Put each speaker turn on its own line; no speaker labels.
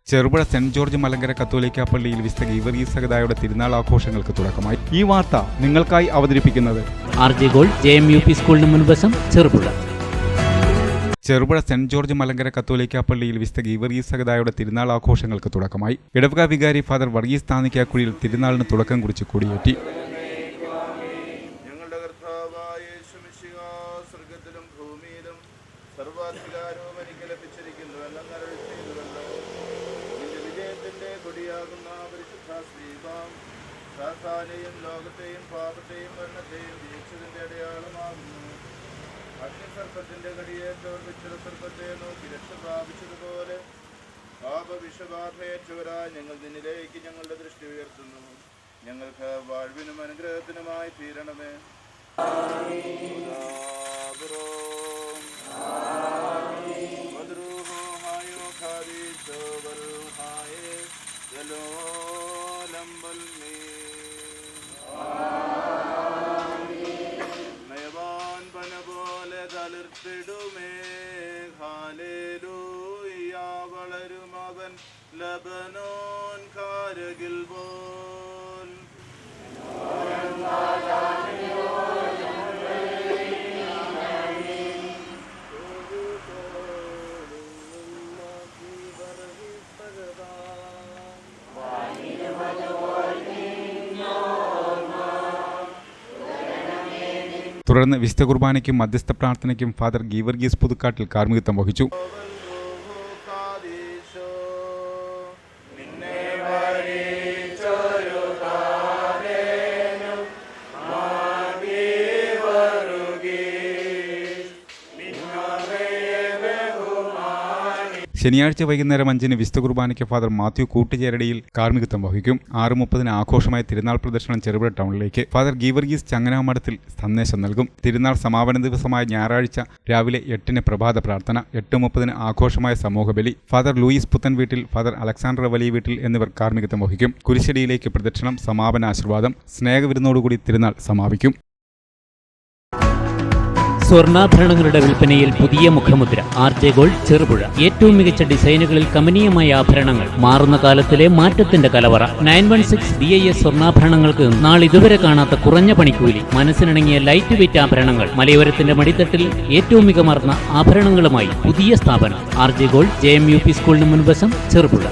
Cherupuzha saint George Malankara കത്തോലിക്ക പള്ളിയിൽ വിശുദ്ധ ഗീവർഗീസ് സഹദായുടെ തിരുനാൾ ആഘോഷങ്ങൾക്ക് തുടക്കമായി. ഈ വാർത്ത നിങ്ങൾക്കായി അവതരിപ്പിക്കുന്നത്
RJ Gold JMUP സ്കൂളിന് മുൻവശം ചെറുപുഴ.
ചെറുപുഴ സെന്റ് ജോർജ് മലങ്കര കത്തോലിക്ക പള്ളിയിൽ വിശുദ്ധ ഗീവർഗീസ് സഹദായുടെ തിരുനാൾ ആഘോഷങ്ങൾക്ക് തുടക്കമായി. ഇടവക വികാരി ഫാദർ വർഗീസ് താന്നിക്കാക്കുഴിയിൽ തിരുനാളിന് തുടക്കം കുറിച്ച് കൊടിയേറ്റി.
സർവാധികാരവും എനിക്ക് ലഭിച്ചിരിക്കുന്നു എല്ലാം നരളിച്ചിരുന്നല്ലോ. നിന്റെ വിജയത്തിന്റെ കൊടിയാകുന്ന പരിശുദ്ധ ശ്രീബാം സാത്താനെയും ലോകത്തെയും പാപത്തെയും മരണത്തെയും ജയിച്ചതിന്റെ അടയാളമാകുന്നു. അഗ്നിസർപ്പത്തിന്റെ കടിയേറ്റവർ വിശ്വസർപ്പത്തെ നോക്കി രക്ഷ പ്രാപിച്ചതുപോലെ പാപവിഷബാധയേറ്റവരായി ഞങ്ങൾ നിന്നിലേക്ക് ഞങ്ങളുടെ ദൃഷ്ടി ഉയർത്തുന്നു. ഞങ്ങൾക്ക് വാഴ്വിനും അനുഗ്രഹത്തിനുമായി തീരണമേ. നയവാൻ പന പോലെ തളിർത്തിടുമേ ഹല്ലേലൂയ. വളരും അവൻ ലബനോൻ കാരകിൽ പോൽ.
തുടർന്ന് വിശുദ്ധ കുർബാനയ്ക്കും മധ്യസ്ഥ പ്രാർത്ഥനയ്ക്കും ഫാദർ ഗീവർഗീസ് പുതുക്കാട്ടിൽ കാർമ്മികത്വം വഹിച്ചു. ശനിയാഴ്ച വൈകുന്നേരം 5-ന് വിശുദ്ധ കുർബാനയ്ക്ക് ഫാദർ മാത്യു കൂട്ടുചേരടിയിൽ കാർമ്മികത്വം വഹിക്കും. 6:30-ന് ആഘോഷമായ തിരുനാൾ പ്രദർശനം ചെറുപുഴ ടൗണിലേക്ക്. ഫാദർ ഗീവർഗീസ് ചങ്ങനാമഠത്തിൽ സന്ദേശം നൽകും. തിരുനാൾ സമാപന ദിവസമായ ഞായറാഴ്ച രാവിലെ 8-ന് പ്രഭാത പ്രാർത്ഥന, 8:30-ന് ആഘോഷമായ സമൂഹബലി. ഫാദർ ലൂയിസ് പുത്തൻ വീട്ടിൽ, ഫാദർ അലക്സാണ്ടർ വലിയ വീട്ടിൽ എന്നിവർ കാർമ്മികത്വം വഹിക്കും. കുരിശടിയിലേക്ക് പ്രദക്ഷിണം, സമാപന ആശീർവാദം, സ്നേഹവിരുന്നോടുകൂടി തിരുനാൾ സമാപിക്കും.
സ്വർണ്ണാഭരണങ്ങളുടെ വിൽപ്പനയിൽ പുതിയ മുഖമുദ്ര. RJ Gold Cherupuzha. ഏറ്റവും മികച്ച ഡിസൈനുകളിൽ കമനീയമായ ആഭരണങ്ങൾ, മാറുന്ന കാലത്തിലെ മാറ്റത്തിന്റെ കലവറ. 916 BIS സ്വർണ്ണാഭരണങ്ങൾക്ക് നാളിതുവരെ കാണാത്ത കുറഞ്ഞ പണിക്കൂലി, മനസ്സിനിണങ്ങിയ ലൈറ്റ് വെയിറ്റ് ആഭരണങ്ങൾ, മലയോരത്തിന്റെ മടിത്തട്ടിൽ ഏറ്റവും മികമാർന്ന ആഭരണങ്ങളുമായി പുതിയ സ്ഥാപനം RJ Gold JMUP സ്കൂളിന് മുൻവശം ചെറുപുഴ.